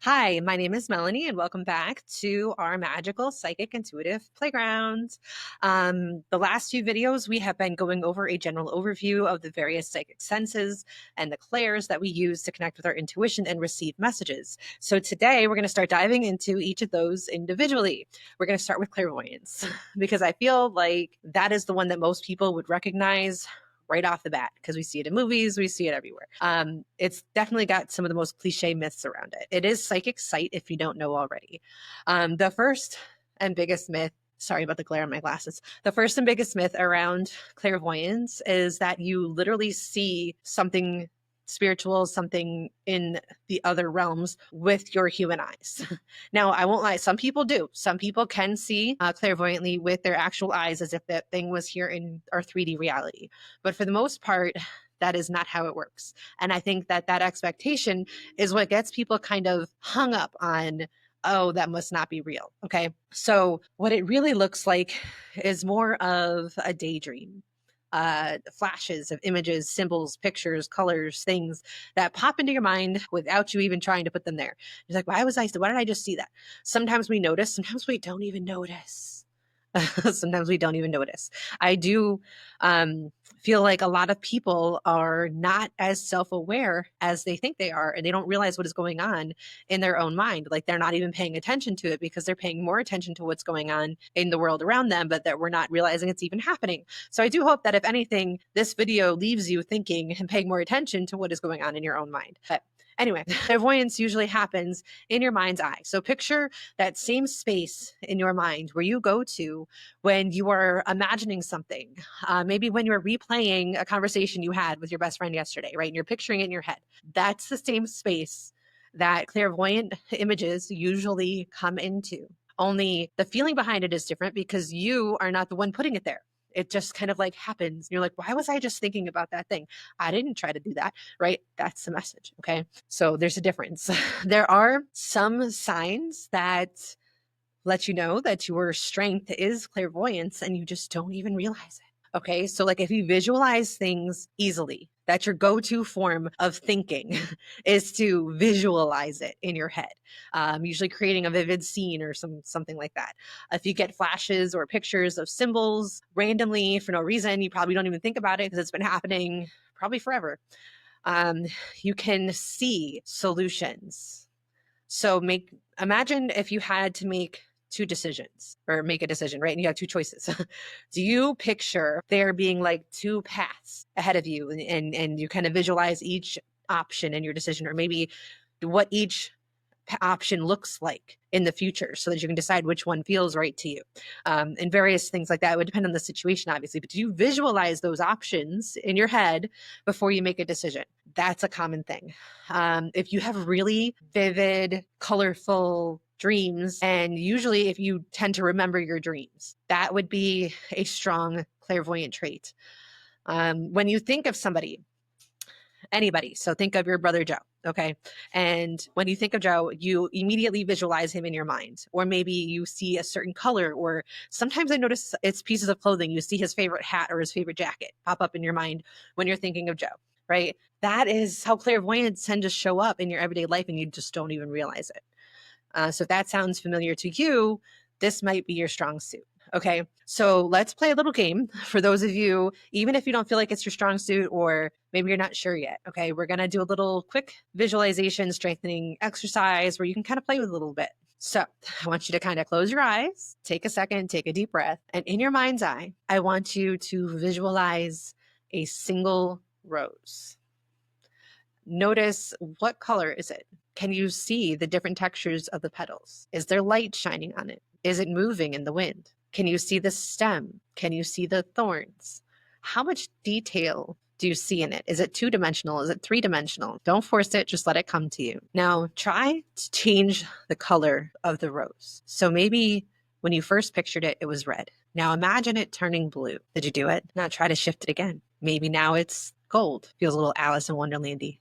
Hi, my name is Melanie, and welcome back to our magical psychic intuitive playground. The last few videos, we have been going over a general overview of the various psychic senses and the clairs that we use to connect with our intuition and receive messages. So today, we're going to start diving into each of those individually. We're going to start with clairvoyance because I feel like that is the one that most people would recognize right off the bat because we see it in movies, we see it everywhere. It's definitely got some of the most cliche myths around it. It is psychic sight if you don't know already. The first and biggest myth, sorry about the glare on my glasses. The first and biggest myth around clairvoyance is that you literally see something spiritual, something in the other realms with your human eyes. Now, I won't lie, some people do. Some people can see clairvoyantly with their actual eyes as if that thing was here in our 3D reality. But for the most part, that is not how it works. And I think that that expectation is what gets people kind of hung up on, oh, that must not be real. Okay. So what it really looks like is more of a daydream. Flashes of images, symbols, pictures, colors, things that pop into your mind without you even trying to put them there. You're like, why did I just see that? Sometimes we notice, sometimes we don't even notice. Sometimes we don't even notice. I do feel like a lot of people are not as self-aware as they think they are, and they don't realize what is going on in their own mind. Like they're not even paying attention to it because they're paying more attention to what's going on in the world around them, but that we're not realizing it's even happening. So I do hope that if anything, this video leaves you thinking and paying more attention to what is going on in your own mind. But anyway, clairvoyance usually happens in your mind's eye. So picture that same space in your mind where you go to when you are imagining something, maybe when you're replaying a conversation you had with your best friend yesterday, right? And you're picturing it in your head. That's the same space that clairvoyant images usually come into. Only the feeling behind it is different because you are not the one putting it there. It just kind of like happens. You're like, why was I just thinking about that thing? I didn't try to do that, right? That's the message. Okay. So there's a difference. There are some signs that let you know that your strength is clairvoyance and you just don't even realize it. Okay. So, like, if you visualize things easily, that's your go to form of thinking is to visualize it in your head, usually creating a vivid scene or something like that. If you get flashes or pictures of symbols randomly for no reason, you probably don't even think about it because it's been happening probably forever. Um, you can see solutions. So imagine if you had to make two decisions or make a decision, right? And you have two choices. Do you picture there being like two paths ahead of you and you kind of visualize each option in your decision, or maybe what each option looks like in the future so that you can decide which one feels right to you, and various things like that. It would depend on the situation, obviously, but do you visualize those options in your head before you make a decision? That's a common thing. If you have really vivid, colorful dreams, and usually if you tend to remember your dreams, that would be a strong clairvoyant trait. When you think of somebody, anybody. So think of your brother Joe, okay? And when you think of Joe, you immediately visualize him in your mind. Or maybe you see a certain color, or sometimes I notice it's pieces of clothing. You see his favorite hat or his favorite jacket pop up in your mind when you're thinking of Joe, right? That is how clairvoyance tend to show up in your everyday life and you just don't even realize it. So if that sounds familiar to you, this might be your strong suit. Okay, so let's play a little game for those of you, even if you don't feel like it's your strong suit or maybe you're not sure yet. Okay, we're going to do a little quick visualization strengthening exercise where you can kind of play with it a little bit. So I want you to kind of close your eyes, take a second, take a deep breath, and in your mind's eye, I want you to visualize a single rose. Notice, what color is it? Can you see the different textures of the petals? Is there light shining on it? Is it moving in the wind? Can you see the stem? Can you see the thorns? How much detail do you see in it? Is it two-dimensional? Is it three-dimensional? Don't force it, just let it come to you. Now, try to change the color of the rose. So maybe when you first pictured it, it was red. Now imagine it turning blue. Did you do it? Now try to shift it again. Maybe now it's gold. Feels a little Alice in Wonderlandy.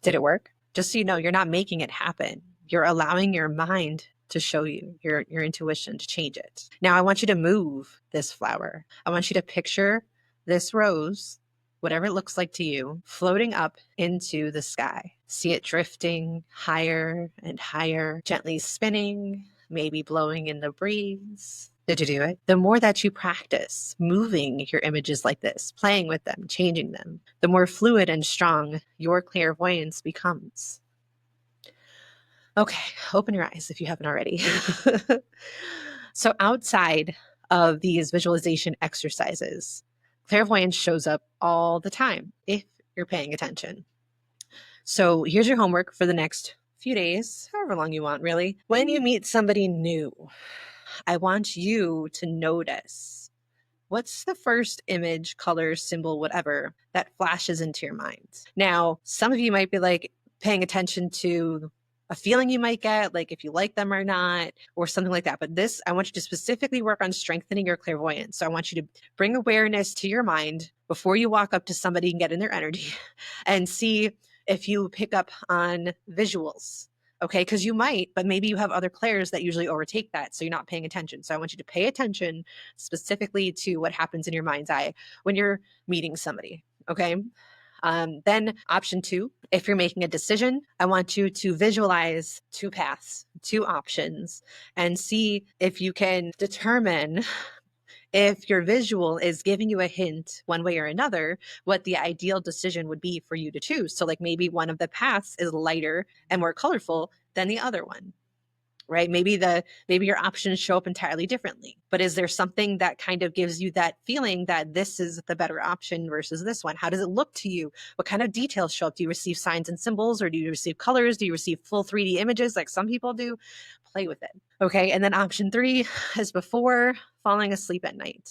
Did it work? Just so you know, you're not making it happen. You're allowing your mind to show you, your intuition to change it. Now I want you to move this flower. I want you to picture this rose, whatever it looks like to you, floating up into the sky. See it drifting higher and higher, gently spinning, maybe blowing in the breeze. Did you do it? The more that you practice moving your images like this, playing with them, changing them, the more fluid and strong your clairvoyance becomes. Okay, open your eyes if you haven't already. So outside of these visualization exercises, clairvoyance shows up all the time if you're paying attention. So here's your homework for the next few days, however long you want, really. When you meet somebody new, I want you to notice what's the first image, color, symbol, whatever that flashes into your mind. Now, some of you might be like paying attention to a feeling you might get, like if you like them or not, or something like that. But this, I want you to specifically work on strengthening your clairvoyance. So I want you to bring awareness to your mind before you walk up to somebody and get in their energy and see if you pick up on visuals. Okay, because you might, but maybe you have other clairs that usually overtake that, so you're not paying attention. So I want you to pay attention specifically to what happens in your mind's eye when you're meeting somebody. Okay. Then option 2, if you're making a decision, I want you to visualize 2 paths, 2 options, and see if you can determine if your visual is giving you a hint one way or another, what the ideal decision would be for you to choose. So like maybe one of the paths is lighter and more colorful than the other one. Right? Maybe your options show up entirely differently, but is there something that kind of gives you that feeling that this is the better option versus this one? How does it look to you? What kind of details show up? Do you receive signs and symbols, or do you receive colors? Do you receive full 3D images like some people do? Play with it. Okay. And then option 3 is before falling asleep at night.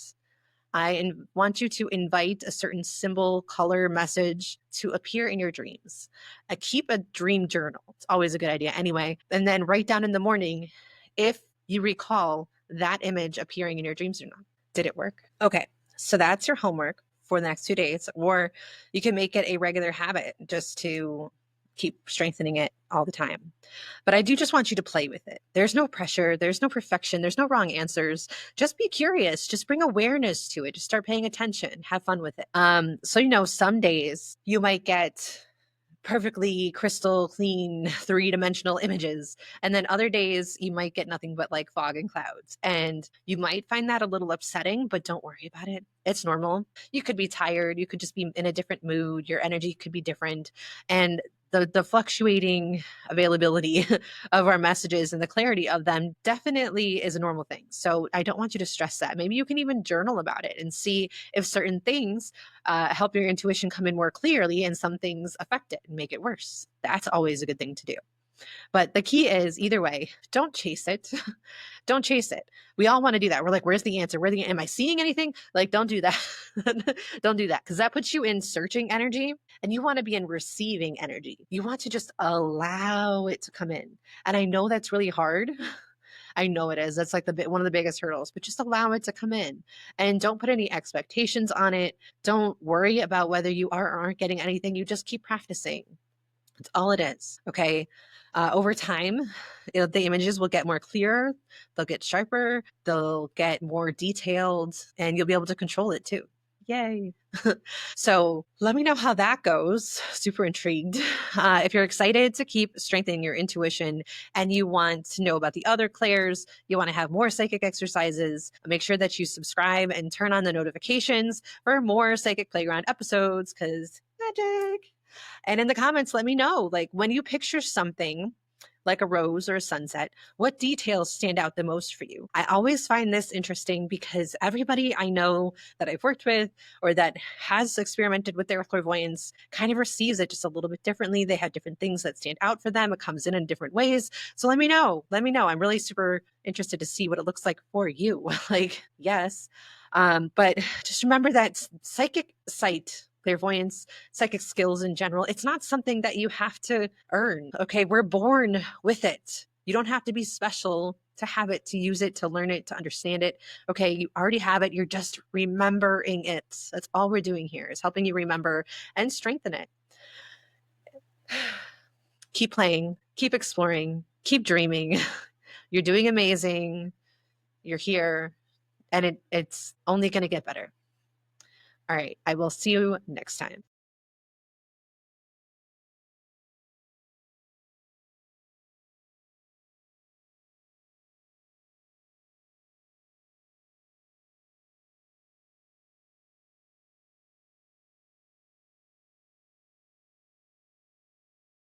I want you to invite a certain symbol, color, message to appear in your dreams. Keep a dream journal. It's always a good idea anyway. And then write down in the morning if you recall that image appearing in your dreams or not. Did it work? Okay, so that's your homework for the next 2 days, or you can make it a regular habit just to keep strengthening it all the time. But I do just want you to play with it. There's no pressure. There's no perfection. There's no wrong answers. Just be curious. Just bring awareness to it. Just start paying attention. Have fun with it. So, some days you might get perfectly crystal clean 3-dimensional images. And then other days you might get nothing but like fog and clouds. And you might find that a little upsetting, but don't worry about it. It's normal. You could be tired. You could just be in a different mood. Your energy could be different. And the fluctuating availability of our messages and the clarity of them definitely is a normal thing. So I don't want you to stress that. Maybe you can even journal about it and see if certain things help your intuition come in more clearly and some things affect it and make it worse. That's always a good thing to do. But the key is either way, don't chase it. Don't chase it. We all want to do that. We're like, where's the answer? Am I seeing anything? Like, don't do that. Don't do that. Because that puts you in searching energy and you want to be in receiving energy. You want to just allow it to come in. And I know that's really hard. I know it is. That's like one of the biggest hurdles, but just allow it to come in and don't put any expectations on it. Don't worry about whether you are or aren't getting anything. You just keep practicing. That's all it is. Okay. Over time, the images will get more clear. They'll get sharper. They'll get more detailed, and you'll be able to control it too. Yay. So let me know how that goes. Super intrigued. If you're excited to keep strengthening your intuition and you want to know about the other clairs, you want to have more psychic exercises, make sure that you subscribe and turn on the notifications for more Psychic Playground episodes, because magic. And in the comments, let me know, like when you picture something like a rose or a sunset, what details stand out the most for you? I always find this interesting because everybody I know that I've worked with or that has experimented with their clairvoyance kind of receives it just a little bit differently. They have different things that stand out for them. It comes in different ways. So let me know. Let me know. I'm really super interested to see what it looks like for you. Like, yes. But just remember that psychic sight, clairvoyance, psychic skills in general, it's not something that you have to earn. Okay. We're born with it. You don't have to be special to have it, to use it, to learn it, to understand it. Okay. You already have it. You're just remembering it. That's all we're doing here, is helping you remember and strengthen it. Keep playing, keep exploring, keep dreaming. You're doing amazing. You're here, and it's only going to get better. All right. I will see you next time.